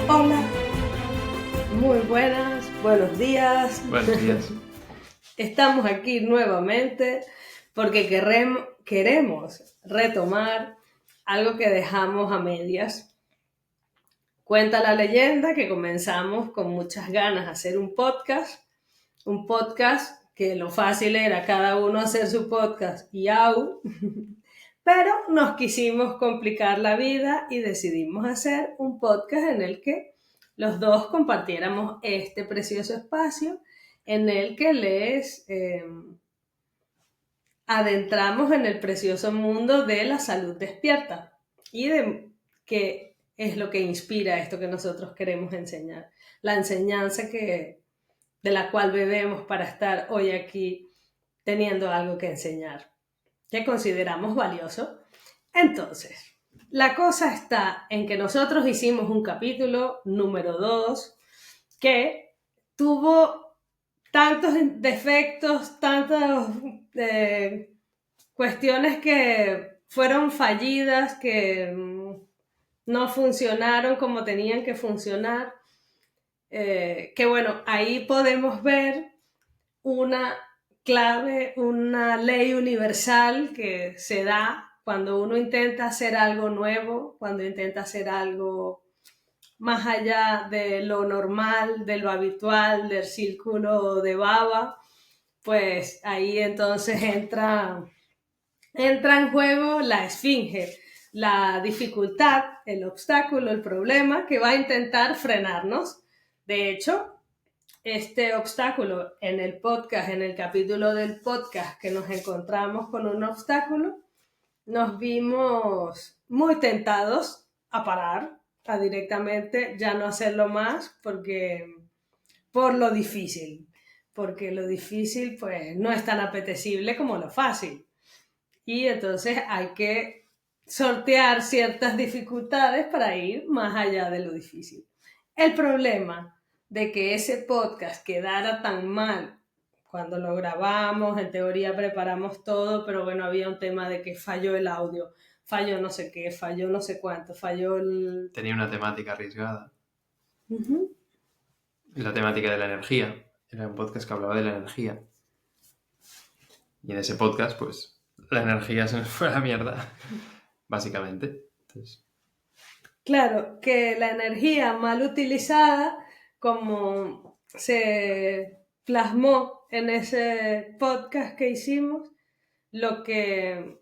Hola, muy buenos días. Buenos días. Estamos aquí nuevamente porque queremos retomar algo que dejamos a medias. Cuenta la leyenda que comenzamos con muchas ganas a hacer un podcast que lo fácil era cada uno hacer su podcast y pero nos quisimos complicar la vida y decidimos hacer un podcast en el que los dos compartiéramos este precioso espacio en el que les adentramos en el precioso mundo de la salud despierta y de qué es lo que inspira esto que nosotros queremos enseñar, la enseñanza de la cual bebemos para estar hoy aquí teniendo algo que enseñar, que consideramos valioso. Entonces, la cosa está en que nosotros hicimos un capítulo número 2 que tuvo tantos defectos, tantas cuestiones que fueron fallidas, que no funcionaron como tenían que funcionar, que bueno, ahí podemos ver una clave, una ley universal que se da cuando uno intenta hacer algo nuevo, cuando intenta hacer algo más allá de lo normal, de lo habitual, del círculo de baba, pues ahí entonces entra en juego la esfinge, la dificultad, el obstáculo, el problema que va a intentar frenarnos. De hecho, este obstáculo en el podcast, en el capítulo del podcast que nos encontramos con un obstáculo, nos vimos muy tentados a parar, a directamente ya no hacerlo más por lo difícil, porque lo difícil pues no es tan apetecible como lo fácil. Y entonces hay que sortear ciertas dificultades para ir más allá de lo difícil. El problema de que ese podcast quedara tan mal cuando lo grabamos, en teoría preparamos todo, pero bueno, había un tema de que falló el audio, falló no sé qué, falló no sé cuánto, falló el... Tenía una temática arriesgada. Uh-huh. La temática de la energía. Era un podcast que hablaba de la energía. Y en ese podcast, pues, la energía se nos fue a la mierda, básicamente. Entonces, Claro, que la energía mal utilizada, como se plasmó en ese podcast que hicimos, lo que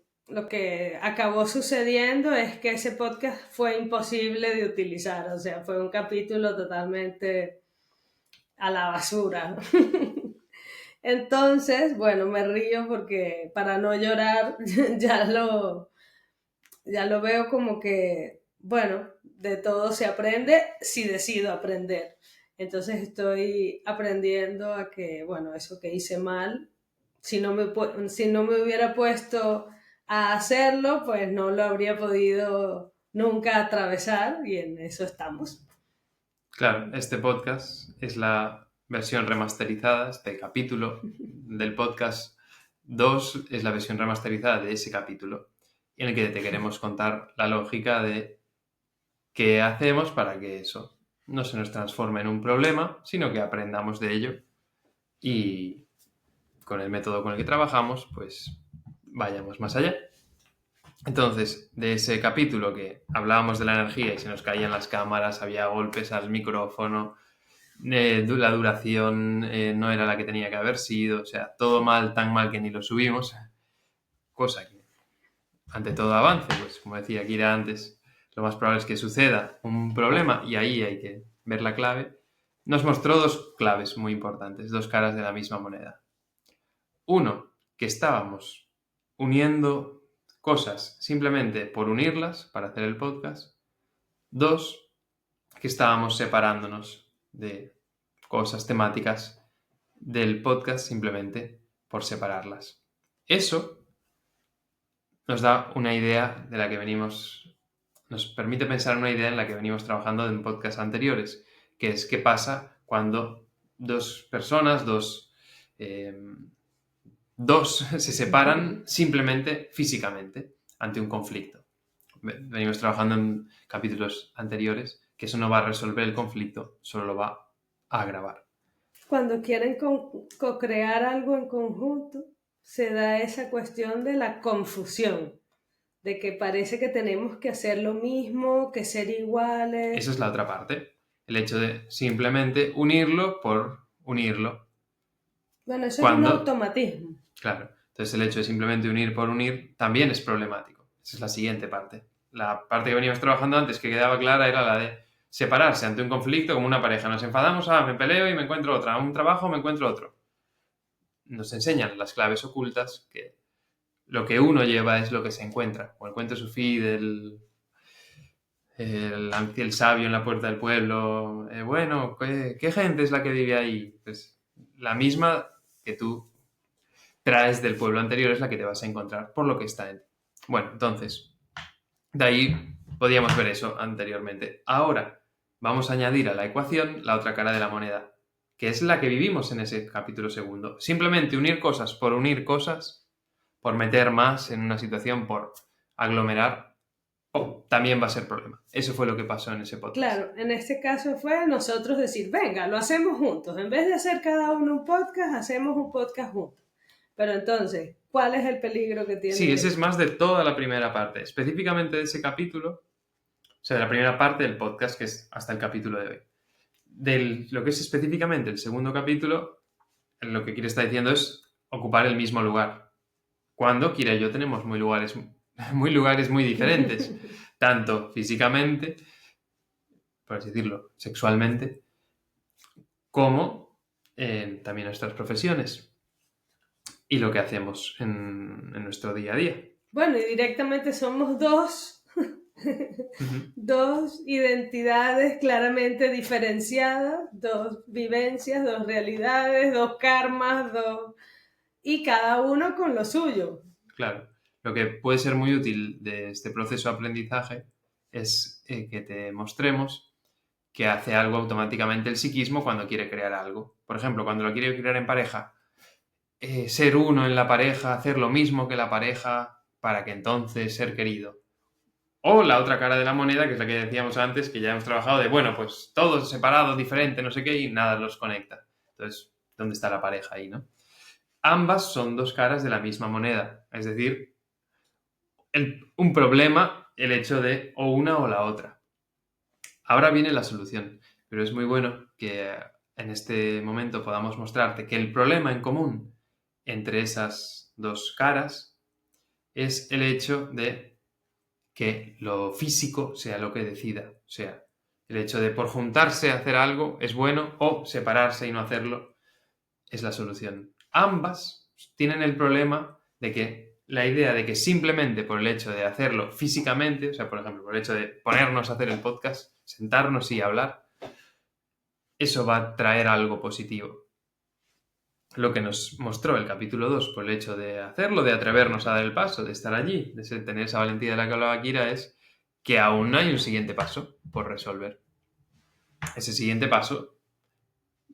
acabó sucediendo es que ese podcast fue imposible de utilizar, o sea, fue un capítulo totalmente a la basura. Entonces, bueno, me río porque para no llorar ya lo veo como que, bueno, de todo se aprende si decido aprender. Entonces estoy aprendiendo a que, bueno, eso que hice mal, si no me hubiera puesto a hacerlo, pues no lo habría podido nunca atravesar y en eso estamos. claro, este podcast es la versión remasterizada, este capítulo del podcast 2 es la versión remasterizada de ese capítulo, en el que te queremos contar la lógica de qué hacemos para que eso no se nos transforme en un problema, sino que aprendamos de ello y con el método con el que trabajamos, pues vayamos más allá. Entonces, de ese capítulo que hablábamos de la energía y se nos caían las cámaras, había golpes al micrófono, la duración no era la que tenía que haber sido, o sea, todo mal, tan mal que ni lo subimos, cosa que, ante todo avance, pues como decía Kira antes, lo más probable es que suceda un problema y ahí hay que ver la clave. Nos mostró dos claves muy importantes, dos caras de la misma moneda. Uno, que estábamos uniendo cosas simplemente por unirlas para hacer el podcast. Dos, que estábamos separándonos de cosas temáticas del podcast simplemente por separarlas. Eso nos da una idea de la que venimos, nos permite pensar en una idea en la que venimos trabajando en podcasts anteriores, que es qué pasa cuando dos personas, dos se separan simplemente físicamente ante un conflicto. Venimos trabajando en capítulos anteriores que eso no va a resolver el conflicto, solo lo va a agravar. Cuando quieren co-crear algo en conjunto, se da esa cuestión de la confusión, de que parece que tenemos que hacer lo mismo, que ser iguales. Esa es la otra parte, el hecho de simplemente unirlo por unirlo. Bueno, eso es un automatismo. Claro, entonces el hecho de simplemente unir por unir también es problemático. Esa es la siguiente parte. La parte que veníamos trabajando antes, que quedaba clara, era la de separarse ante un conflicto como una pareja. Nos enfadamos, me peleo y me encuentro otra. Un trabajo, me encuentro otro. Nos enseñan las claves ocultas que lo que uno lleva es lo que se encuentra. O el cuento sufí del el sabio en la puerta del pueblo. Bueno, ¿qué gente es la que vive ahí? Pues la misma que tú traes del pueblo anterior es la que te vas a encontrar por lo que está en ti. Bueno, entonces, de ahí podíamos ver eso anteriormente. Ahora vamos a añadir a la ecuación la otra cara de la moneda, que es la que vivimos en ese capítulo segundo. Simplemente unir cosas, por meter más en una situación, por aglomerar, también va a ser problema. Eso fue lo que pasó en ese podcast. Claro, en este caso fue nosotros decir, venga, lo hacemos juntos. En vez de hacer cada uno un podcast, hacemos un podcast juntos. Pero entonces, ¿cuál es el peligro que tiene? Sí, ese es más de toda la primera parte. Específicamente de ese capítulo, o sea, de la primera parte del podcast, que es hasta el capítulo de hoy. De lo que es específicamente el segundo capítulo, lo que Kira está diciendo es ocupar el mismo lugar. Cuando Kira y yo tenemos muy lugares muy diferentes, tanto físicamente, por así decirlo, sexualmente, como también nuestras profesiones y lo que hacemos en nuestro día a día. Bueno, y directamente somos dos dos identidades claramente diferenciadas, dos vivencias, dos realidades, dos karmas, y cada uno con lo suyo. Claro, lo que puede ser muy útil de este proceso de aprendizaje es que te mostremos que hace algo automáticamente el psiquismo cuando quiere crear algo. Por ejemplo, cuando lo quiere crear en pareja, ser uno en la pareja, hacer lo mismo que la pareja para que entonces ser querido. O la otra cara de la moneda, que es la que decíamos antes, que ya hemos trabajado de, bueno, pues todos separados, diferentes, no sé qué, y nada los conecta. Entonces, ¿dónde está la pareja ahí, no? Ambas son dos caras de la misma moneda. Es decir, un problema, el hecho de o una o la otra. Ahora viene la solución, pero es muy bueno que en este momento podamos mostrarte que el problema en común entre esas dos caras es el hecho de que lo físico sea lo que decida. O sea, el hecho de por juntarse a hacer algo es bueno o separarse y no hacerlo es la solución. Ambas tienen el problema de que la idea de que simplemente por el hecho de hacerlo físicamente, o sea, por ejemplo, por el hecho de ponernos a hacer el podcast, sentarnos y hablar, eso va a traer algo positivo. Lo que nos mostró el capítulo 2 por el hecho de hacerlo, de atrevernos a dar el paso, de estar allí, de tener esa valentía de la que hablaba Kira, es que aún no hay un siguiente paso por resolver. Ese siguiente paso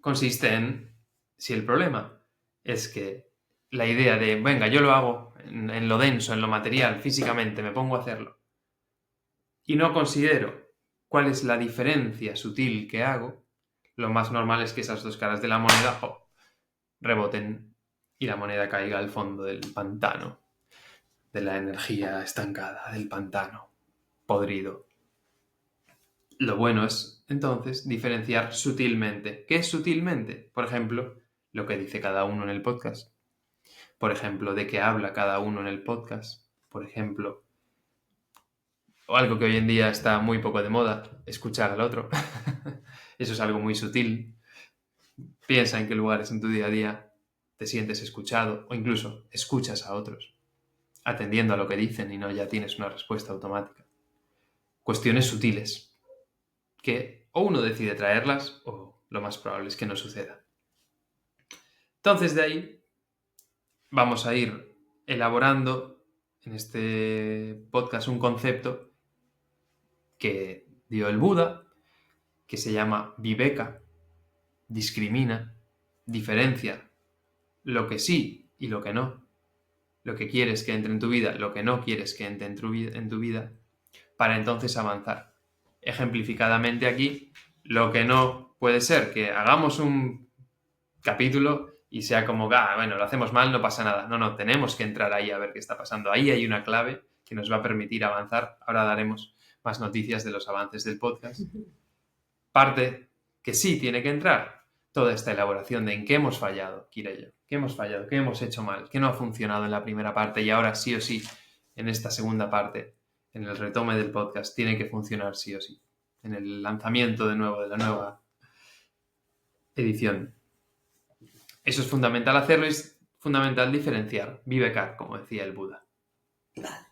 consiste en, si el problema es que la idea de, venga, yo lo hago en lo denso, en lo material, físicamente, me pongo a hacerlo, y no considero cuál es la diferencia sutil que hago, lo más normal es que esas dos caras de la moneda reboten y la moneda caiga al fondo del pantano, de la energía estancada, del pantano podrido. Lo bueno es, entonces, diferenciar sutilmente. ¿Qué es sutilmente? Por ejemplo, lo que dice cada uno en el podcast. Por ejemplo, de qué habla cada uno en el podcast. Por ejemplo, o algo que hoy en día está muy poco de moda, escuchar al otro. Eso es algo muy sutil. Piensa en qué lugares en tu día a día te sientes escuchado o incluso escuchas a otros, atendiendo a lo que dicen y no ya tienes una respuesta automática. Cuestiones sutiles que o uno decide traerlas o lo más probable es que no suceda. Entonces de ahí vamos a ir elaborando en este podcast un concepto que dio el Buda, que se llama Viveka, discrimina, diferencia lo que sí y lo que no, lo que quieres que entre en tu vida, lo que no quieres que entre en tu vida, para entonces avanzar. ejemplificadamente aquí. Lo que no puede ser que hagamos un capítulo y sea como, bueno, lo hacemos mal, no pasa nada. No, tenemos que entrar ahí a ver qué está pasando. Ahí hay una clave que nos va a permitir avanzar. Ahora daremos más noticias de los avances del podcast. Parte que sí tiene que entrar, toda esta elaboración de en qué hemos fallado, Kira y yo. ¿Qué hemos fallado? ¿Qué hemos hecho mal? ¿Qué no ha funcionado en la primera parte? Y ahora sí o sí, en esta segunda parte, en el retome del podcast, tiene que funcionar sí o sí. En el lanzamiento de nuevo de la nueva edición. Eso es fundamental hacerlo y es fundamental diferenciar. Vivekar, como decía el Buda. Vale.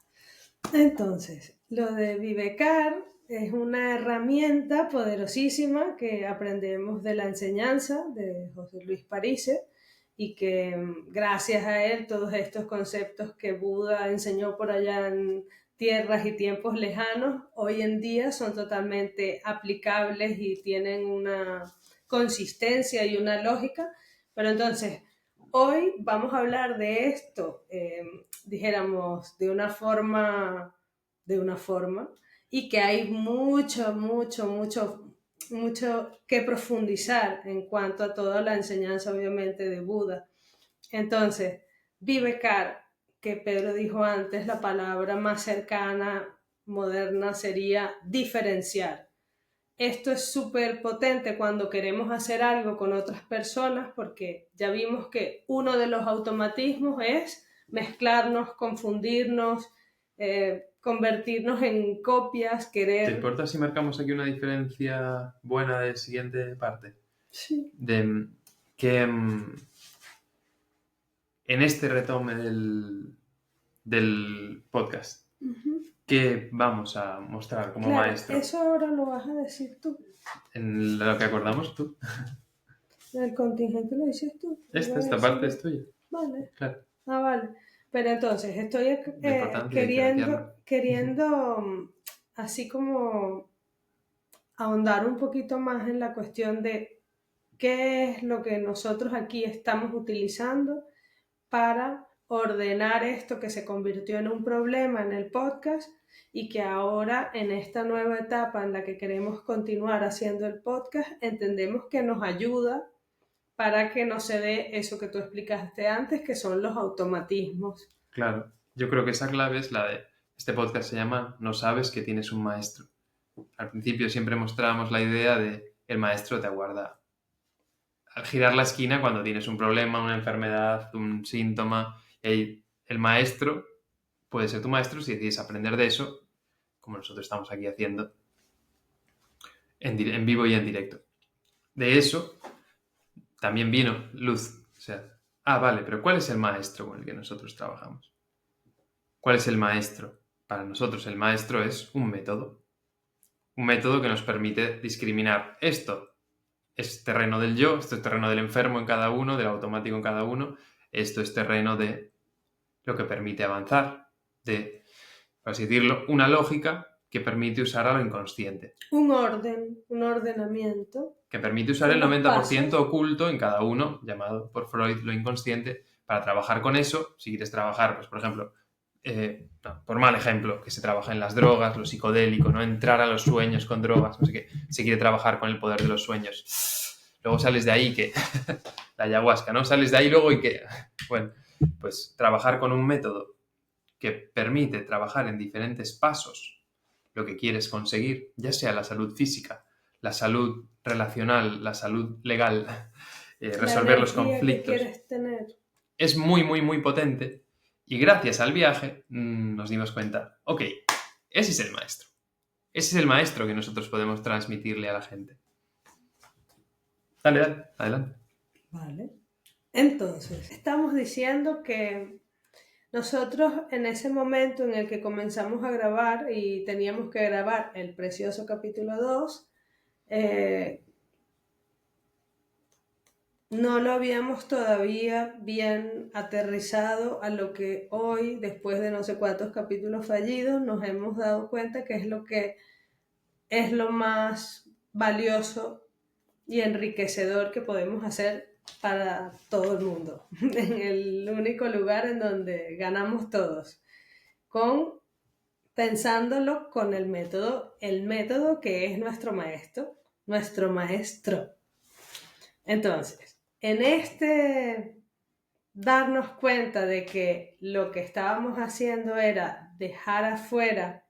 Entonces, lo de Vivekar es una herramienta poderosísima que aprendemos de la enseñanza de José Luis Parise y que gracias a él todos estos conceptos que Buda enseñó por allá en tierras y tiempos lejanos, hoy en día son totalmente aplicables y tienen una consistencia y una lógica. Pero entonces, hoy vamos a hablar de esto, dijéramos, de una forma, y que hay mucho que profundizar en cuanto a toda la enseñanza, obviamente, de Buda. Entonces, Vivekar, que Pedro dijo antes, la palabra más cercana, moderna, sería diferenciar. Esto es súper potente cuando queremos hacer algo con otras personas porque ya vimos que uno de los automatismos es mezclarnos, confundirnos, convertirnos en copias, querer... ¿Te importa si marcamos aquí una diferencia buena de siguiente parte? Sí. De que en este retome del podcast, ¿qué vamos a mostrar como maestro? Eso ahora lo vas a decir tú. En lo que acordamos tú. El contingente lo dices tú. Esta parte es tuya. Vale. Claro. Vale. Pero entonces, estoy queriendo así como ahondar un poquito más en la cuestión de qué es lo que nosotros aquí estamos utilizando para ordenar esto que se convirtió en un problema en el podcast y que ahora en esta nueva etapa en la que queremos continuar haciendo el podcast, entendemos que nos ayuda para que no se dé eso que tú explicaste antes, que son los automatismos. Claro, yo creo que esa clave es la de, este podcast se llama No sabes que tienes un maestro. Al principio siempre mostrábamos la idea de el maestro te aguarda al girar la esquina cuando tienes un problema, una enfermedad, un síntoma. El maestro puede ser tu maestro si decides aprender de eso, como nosotros estamos aquí haciendo, en vivo y en directo. De eso también vino luz. O sea, vale, pero ¿cuál es el maestro con el que nosotros trabajamos? ¿Cuál es el maestro? Para nosotros el maestro es un método. Un método que nos permite discriminar esto. Es terreno del yo, esto es terreno del enfermo en cada uno, del automático en cada uno. Esto es terreno de lo que permite avanzar, de, por así decirlo, una lógica que permite usar a lo inconsciente. Un orden, un ordenamiento. Que permite usar el 90% oculto en cada uno, llamado por Freud lo inconsciente, para trabajar con eso. Si quieres trabajar, pues por ejemplo, por mal ejemplo, que se trabaja en las drogas, lo psicodélico, no entrar a los sueños con drogas, no sé qué, se quiere trabajar con el poder de los sueños. Luego sales de ahí que la ayahuasca, ¿no? Sales de ahí luego y que, bueno, pues trabajar con un método que permite trabajar en diferentes pasos lo que quieres conseguir, ya sea la salud física, la salud relacional, la salud legal, resolver los conflictos. Que quieres tener. Es muy, muy, muy potente. Y gracias al viaje nos dimos cuenta, ok, ese es el maestro. Ese es el maestro que nosotros podemos transmitirle a la gente. Dale, adelante. Vale. Entonces, estamos diciendo que nosotros en ese momento en el que comenzamos a grabar y teníamos que grabar el precioso capítulo 2, no lo habíamos todavía bien aterrizado a lo que hoy, después de no sé cuántos capítulos fallidos, nos hemos dado cuenta que es lo más valioso y enriquecedor que podemos hacer para todo el mundo, en el único lugar en donde ganamos todos, con pensándolo con el método que es nuestro maestro. Entonces, en este darnos cuenta de que lo que estábamos haciendo era dejar afuera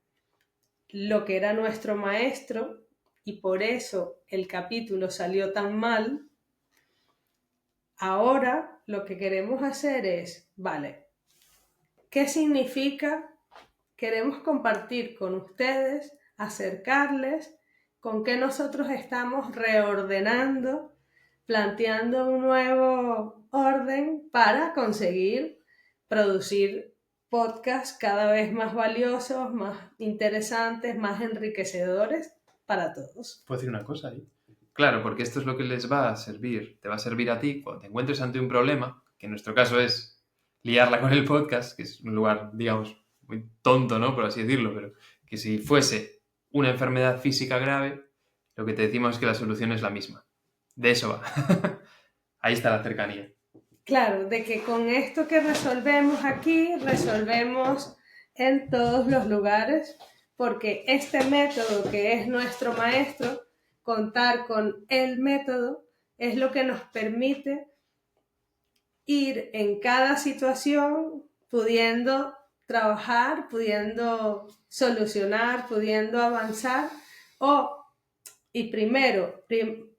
lo que era nuestro maestro y por eso el capítulo salió tan mal, ahora lo que queremos hacer es, vale, ¿qué significa? Queremos compartir con ustedes, acercarles con qué nosotros estamos reordenando, planteando un nuevo orden para conseguir producir podcasts cada vez más valiosos, más interesantes, más enriquecedores para todos. ¿Puedo decir una cosa ahí? Claro, porque esto es lo que les va a servir. Te va a servir a ti cuando te encuentres ante un problema, que en nuestro caso es liarla con el podcast, que es un lugar, digamos, muy tonto, ¿no? Por así decirlo, pero que si fuese una enfermedad física grave, lo que te decimos es que la solución es la misma. De eso va. Ahí está la cercanía. Claro, de que con esto que resolvemos aquí, resolvemos en todos los lugares, porque este método que es nuestro maestro, contar con el método, es lo que nos permite ir en cada situación pudiendo trabajar, pudiendo solucionar, pudiendo avanzar y primero,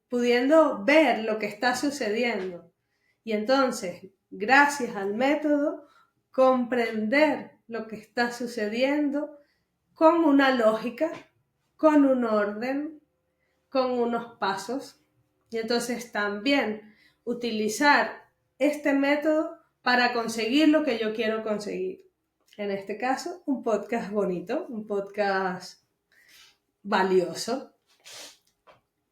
pudiendo ver lo que está sucediendo. Y entonces, gracias al método, comprender lo que está sucediendo con una lógica, con un orden, con unos pasos. Y entonces también utilizar este método para conseguir lo que yo quiero conseguir. En este caso, un podcast bonito, un podcast valioso.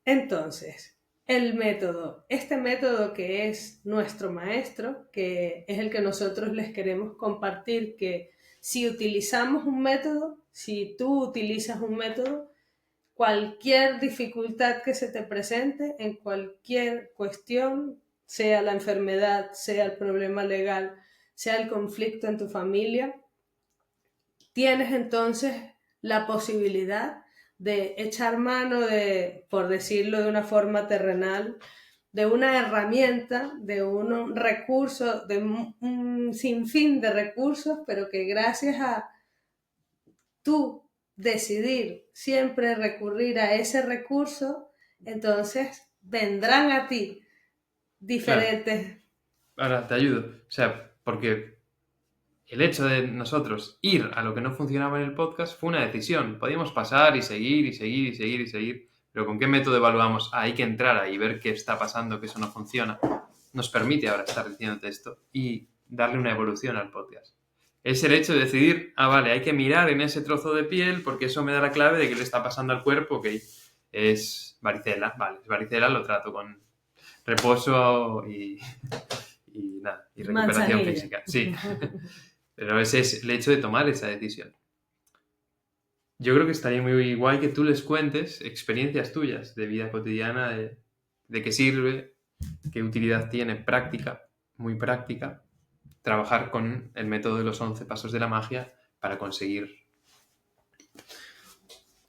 Entonces, este método que es nuestro maestro, que es el que nosotros les queremos compartir, que si utilizamos un método, si tú utilizas un método, cualquier dificultad que se te presente en cualquier cuestión, sea la enfermedad, sea el problema legal, sea el conflicto en tu familia, tienes entonces la posibilidad de echar mano de, por decirlo de una forma terrenal, de una herramienta, de un recurso, de un sinfín de recursos, pero que gracias a tú decidir siempre recurrir a ese recurso, entonces vendrán a ti diferentes... Claro. Ahora te ayudo. O sea, porque el hecho de nosotros ir a lo que no funcionaba en el podcast fue una decisión. Podíamos pasar y seguir y seguir y seguir y seguir, pero ¿con qué método evaluamos? Hay que entrar ahí y ver qué está pasando, que eso no funciona. Nos permite ahora estar diciéndote esto y darle una evolución al podcast. Es el hecho de decidir, vale, hay que mirar en ese trozo de piel porque eso me da la clave de qué le está pasando al cuerpo, ok, es varicela, vale, es varicela, lo trato con reposo y nada, y recuperación Manzanilla. física. Sí. Pero ese es el hecho de tomar esa decisión. Yo creo que estaría muy guay que tú les cuentes experiencias tuyas de vida cotidiana, de qué sirve, qué utilidad tiene práctica, muy práctica, trabajar con el método de los 11 pasos de la magia para conseguir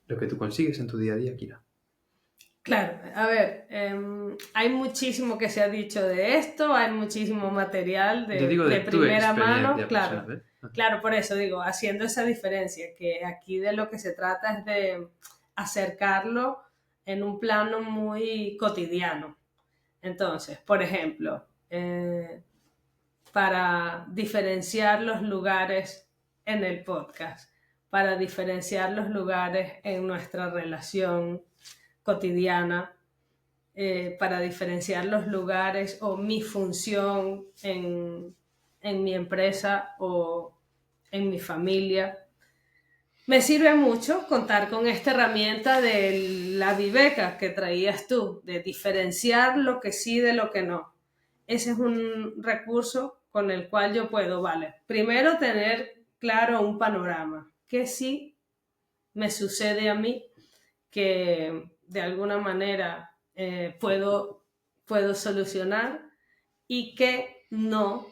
lo que tú consigues en tu día a día, Kira. Claro, a ver, hay muchísimo que se ha dicho de esto, hay muchísimo material Yo digo de tu primera mano, experiencia claro, personal, claro, por eso digo, haciendo esa diferencia, que aquí de lo que se trata es de acercarlo en un plano muy cotidiano. Entonces, por ejemplo, para diferenciar los lugares en el podcast, para diferenciar los lugares en nuestra relación cotidiana, para diferenciar los lugares o mi función en mi empresa o en mi familia. Me sirve mucho contar con esta herramienta de la viveca que traías tú, de diferenciar lo que sí de lo que no. Ese es un recurso con el cual yo puedo, vale, primero tener claro un panorama, que sí me sucede a mí, que de alguna manera puedo solucionar y que no,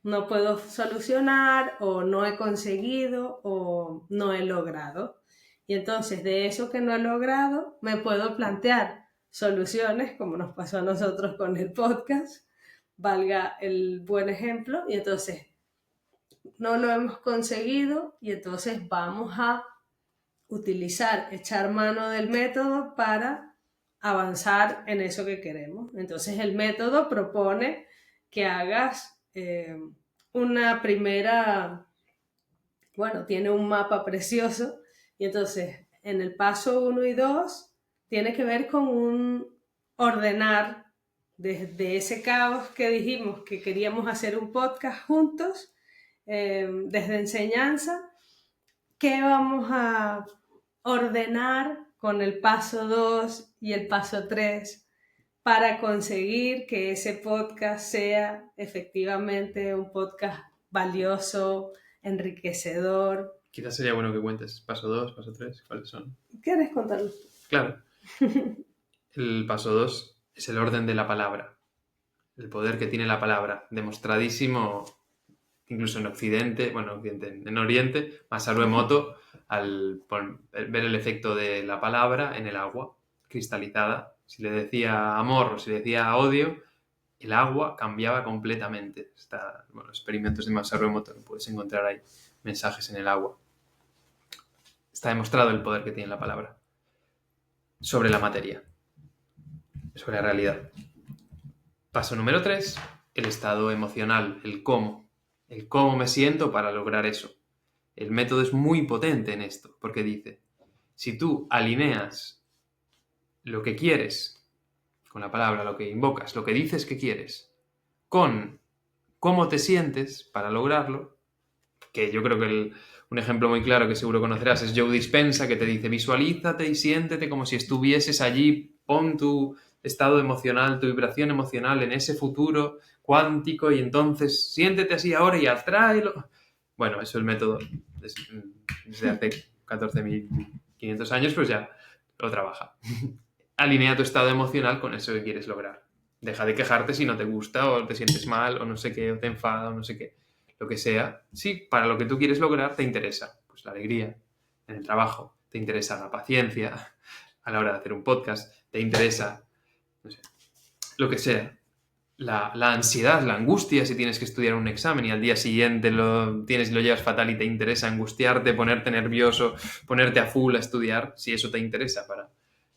no puedo solucionar o no he conseguido o no he logrado. Y entonces de eso que no he logrado me puedo plantear soluciones, como nos pasó a nosotros con el podcast, valga el buen ejemplo, y entonces no lo hemos conseguido y entonces vamos a utilizar, echar mano del método para avanzar en eso que queremos. Entonces el método propone que hagas una primera, bueno, tiene un mapa precioso y entonces en el paso 1 y 2 tiene que ver con un ordenar desde ese caos que dijimos que queríamos hacer un podcast juntos, desde enseñanza, ¿qué vamos a ordenar con el paso 2 y el paso 3 para conseguir que ese podcast sea efectivamente un podcast valioso, enriquecedor? Quizás sería bueno que cuentes paso 2, paso 3, ¿cuáles son? ¿Quieres contarlo? Claro. El paso 2 es el orden de la palabra. El poder que tiene la palabra, demostradísimo incluso en Occidente, en Oriente, Masaru Emoto, al ver el efecto de la palabra en el agua cristalizada. Si le decía amor o si le decía odio, el agua cambiaba completamente. Experimentos de Masaru Emoto, puedes encontrar ahí mensajes en el agua. Está demostrado el poder que tiene la palabra sobre la materia, sobre la realidad. Paso número 3, el estado emocional, el cómo me siento para lograr eso. El método es muy potente en esto, porque dice, si tú alineas lo que quieres con la palabra, lo que invocas, lo que dices que quieres, con cómo te sientes para lograrlo, que yo creo que un ejemplo muy claro que seguro conocerás es Joe Dispenza, que te dice, visualízate y siéntete como si estuvieses allí, pon tu estado emocional, tu vibración emocional en ese futuro cuántico y entonces siéntete así ahora y atráelo. Bueno, eso es el método desde hace 14.500 años, pues ya lo trabaja. Alinea tu estado emocional con eso que quieres lograr. Deja de quejarte si no te gusta o te sientes mal o no sé qué, o te enfada o no sé qué. Lo que sea, si para lo que tú quieres lograr te interesa, pues la alegría en el trabajo, te interesa la paciencia a la hora de hacer un podcast, te interesa, no sé, lo que sea, la ansiedad, la angustia si tienes que estudiar un examen y al día siguiente lo llevas fatal y te interesa angustiarte, ponerte nervioso, ponerte a full a estudiar, si eso te interesa para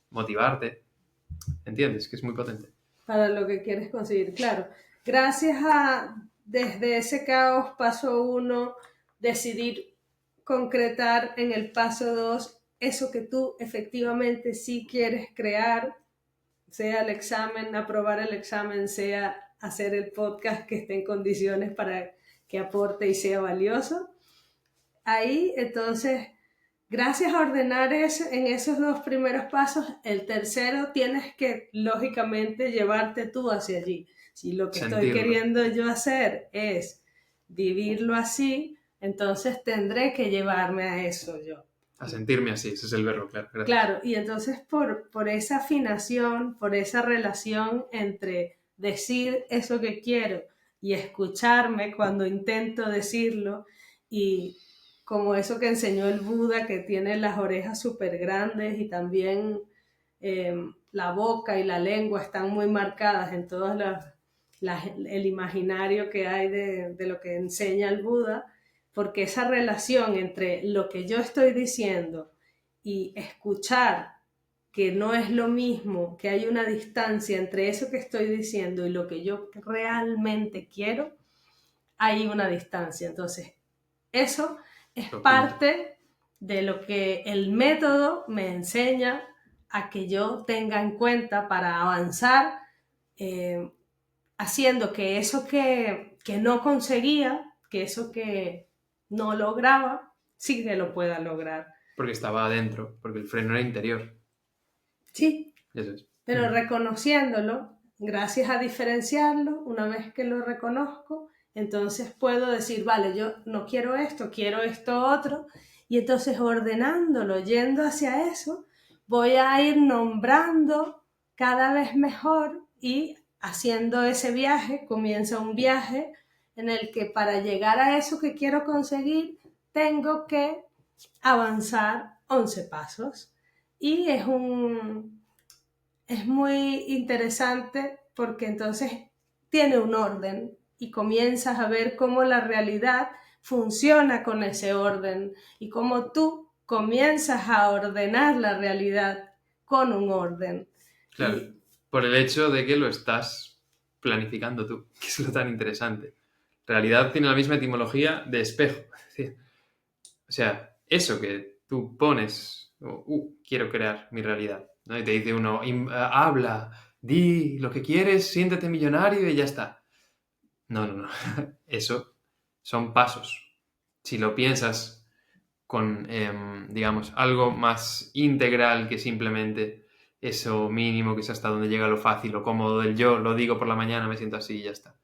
motivarte, ¿entiendes? Que es muy potente. Para lo que quieres conseguir, claro. Gracias a, desde ese caos, paso 1, decidir concretar en el paso 2 eso que tú efectivamente sí quieres crear, sea el examen, aprobar el examen, sea hacer el podcast que esté en condiciones para que aporte y sea valioso. Ahí, entonces, gracias a ordenar en esos 2 primeros pasos, el tercero tienes que, lógicamente, llevarte tú hacia allí. Si lo que estoy queriendo yo hacer es vivirlo así, entonces tendré que llevarme a eso yo. A sentirme así, ese es el verbo, claro. Gracias. Claro, y entonces por esa afinación, por esa relación entre decir eso que quiero y escucharme cuando intento decirlo, y como eso que enseñó el Buda, que tiene las orejas súper grandes y también la boca y la lengua están muy marcadas en todo el imaginario que hay de lo que enseña el Buda, porque esa relación entre lo que yo estoy diciendo y escuchar que no es lo mismo, que hay una distancia entre eso que estoy diciendo y lo que yo realmente quiero, hay una distancia. Entonces, eso es parte de lo que el método me enseña a que yo tenga en cuenta para avanzar, haciendo que eso que no conseguía, que eso que no lograba, sí que lo pueda lograr. Porque estaba adentro, porque el freno era interior. Sí, eso es. Pero reconociéndolo, gracias a diferenciarlo, una vez que lo reconozco, entonces puedo decir, vale, yo no quiero esto otro, y entonces ordenándolo, yendo hacia eso, voy a ir nombrando cada vez mejor y haciendo ese viaje, comienza un viaje en el que para llegar a eso que quiero conseguir tengo que avanzar 11 pasos. Y es muy interesante porque entonces tiene un orden y comienzas a ver cómo la realidad funciona con ese orden y cómo tú comienzas a ordenar la realidad con un orden. Claro, por el hecho de que lo estás planificando tú, que es lo tan interesante. Realidad tiene la misma etimología de espejo. O sea, eso que tú pones, quiero crear mi realidad, ¿no? Y te dice uno, habla, di lo que quieres, siéntete millonario y ya está. No. Eso son pasos. Si lo piensas con, digamos, algo más integral que simplemente eso mínimo, que es hasta donde llega lo fácil, lo cómodo del yo, lo digo por la mañana, me siento así y ya está.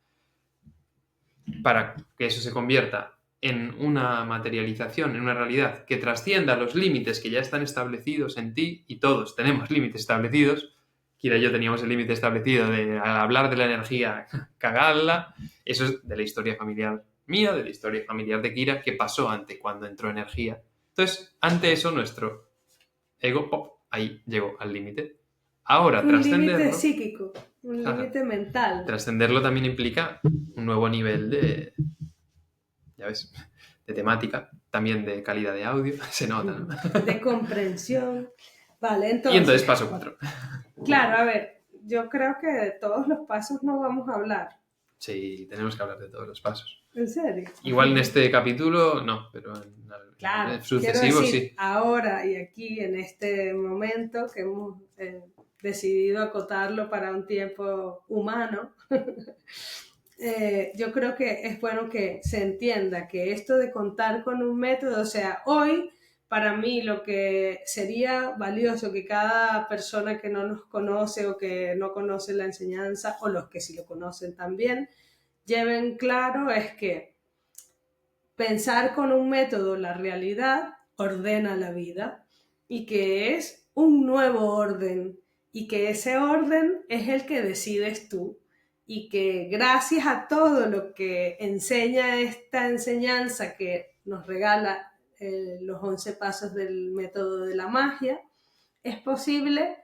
Para que eso se convierta en una materialización, en una realidad que trascienda los límites que ya están establecidos en ti, y todos tenemos límites establecidos. Kira y yo teníamos el límite establecido de al hablar de la energía, cagarla. Eso es de la historia familiar mía, de la historia familiar de Kira, que pasó ante cuando entró energía. Entonces, ante eso, nuestro ego, pop, ahí llegó al límite. Ahora, Un límite trascenderlo, psíquico, un límite mental. trascenderlo también implica un nuevo nivel de, ya ves, de temática, también de calidad de audio, se nota, ¿no? De comprensión. Vale, Y entonces, entonces paso 4. claro, a ver, yo creo que de todos los pasos no vamos a hablar. Sí, tenemos que hablar de todos los pasos. ¿En serio? Igual en este capítulo no, pero Claro, en sucesivos quiero decir, sí. ahora y aquí, en este momento que hemos decidido acotarlo para un tiempo humano, yo creo que es bueno que se entienda que esto de contar con un método, o sea, hoy para mí lo que sería valioso que cada persona que no nos conoce o que no conoce la enseñanza, o los que sí lo conocen también, lleven claro es que pensar con un método la realidad ordena la vida y que es un nuevo orden y que ese orden es el que decides tú y que gracias a todo lo que enseña esta enseñanza que nos regala los 11 pasos del método de la magia, es posible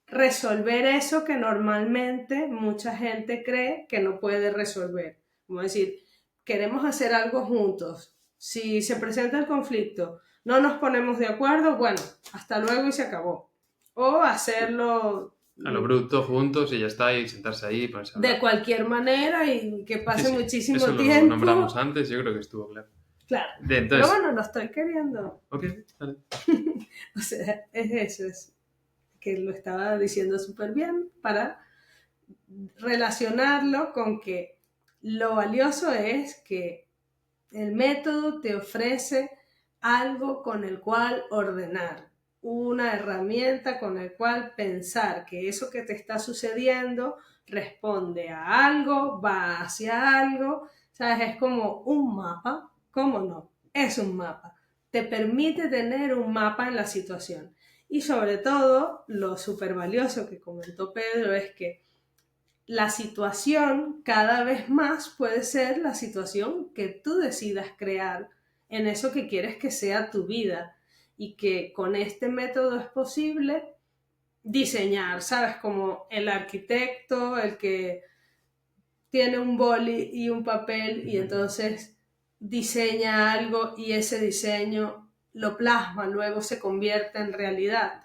resolver eso que normalmente mucha gente cree que no puede resolver. Como decir, queremos hacer algo juntos. Si se presenta el conflicto, no nos ponemos de acuerdo, bueno, hasta luego y se acabó. O hacerlo A lo bruto, juntos y ya está, y sentarse ahí y ponerse a hablar. de cualquier manera y que pase Sí, muchísimo eso lo tiempo. nombramos antes, yo creo que estuvo claro. Claro. Entonces, pero bueno, lo estoy queriendo. Ok, vale. O sea, es eso, es que lo estaba diciendo súper bien para relacionarlo con que lo valioso es que el método te ofrece algo con el cual ordenar, una herramienta con el cual pensar que eso que te está sucediendo responde a algo, va hacia algo, ¿sabes? Es como un mapa, ¿cómo no? Es un mapa. Te permite tener un mapa en la situación. Y sobre todo, lo súper valioso que comentó Pedro es que la situación cada vez más puede ser la situación que tú decidas crear en eso que quieres que sea tu vida y que con este método es posible diseñar, ¿sabes? Como el arquitecto, el que tiene un boli y un papel y entonces diseña algo y ese diseño lo plasma, luego se convierte en realidad.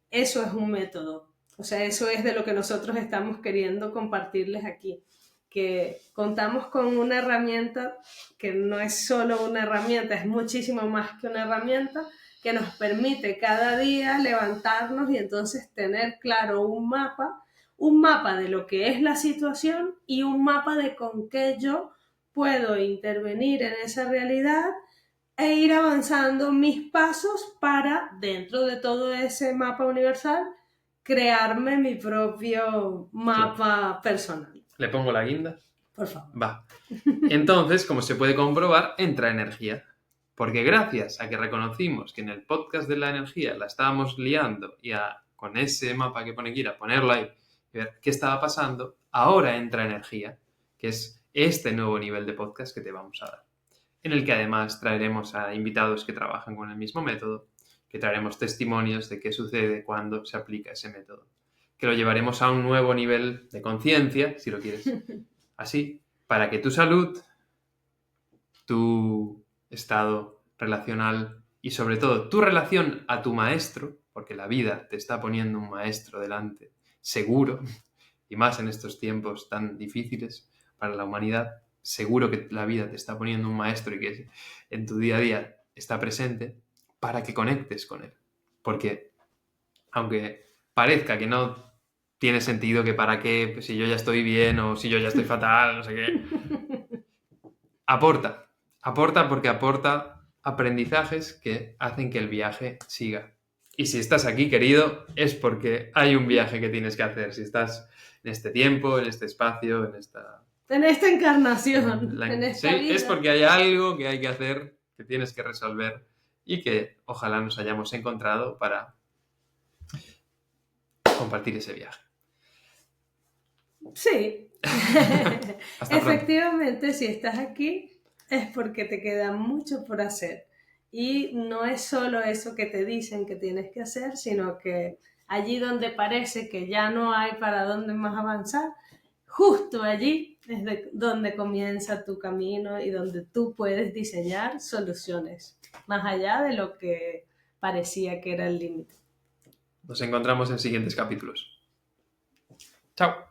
Eso es un método. O sea, eso es de lo que nosotros estamos queriendo compartirles aquí, que contamos con una herramienta que no es solo una herramienta, es muchísimo más que una herramienta que nos permite cada día levantarnos y entonces tener claro un mapa de lo que es la situación y un mapa de con qué yo puedo intervenir en esa realidad e ir avanzando mis pasos para, dentro de todo ese mapa universal, crearme mi propio mapa personal. ¿Le pongo la guinda? Por favor. Va. Entonces, como se puede comprobar, entra energía. Porque gracias a que reconocimos que en el podcast de la energía la estábamos liando y con ese mapa que pone Kira, ponerlo ahí y ver qué estaba pasando, ahora entra energía, que es este nuevo nivel de podcast que te vamos a dar, en el que además traeremos a invitados que trabajan con el mismo método, que traeremos testimonios de qué sucede cuando se aplica ese método, que lo llevaremos a un nuevo nivel de conciencia, si lo quieres así, para que tu salud, tu estado relacional y sobre todo tu relación a tu maestro, porque la vida te está poniendo un maestro delante, seguro, y más en estos tiempos tan difíciles para la humanidad, seguro que la vida te está poniendo un maestro y que en tu día a día está presente para que conectes con él. Porque aunque parezca que no tiene sentido, que para qué, pues si yo ya estoy bien o si yo ya estoy fatal, no sé qué, aporta porque aporta aprendizajes que hacen que el viaje siga. Y si estás aquí, querido, es porque hay un viaje que tienes que hacer. Si estás en este tiempo, en este espacio, en esta... En esta encarnación, en esta Sí, vida. es porque hay algo que hay que hacer, que tienes que resolver y que ojalá nos hayamos encontrado para compartir ese viaje. Sí. Hasta pronto. Efectivamente, si estás aquí es porque te queda mucho por hacer. Y no es solo eso que te dicen que tienes que hacer, sino que allí donde parece que ya no hay para dónde más avanzar, justo allí es donde comienza tu camino y donde tú puedes diseñar soluciones, más allá de lo que parecía que era el límite. Nos encontramos en siguientes capítulos. Chao.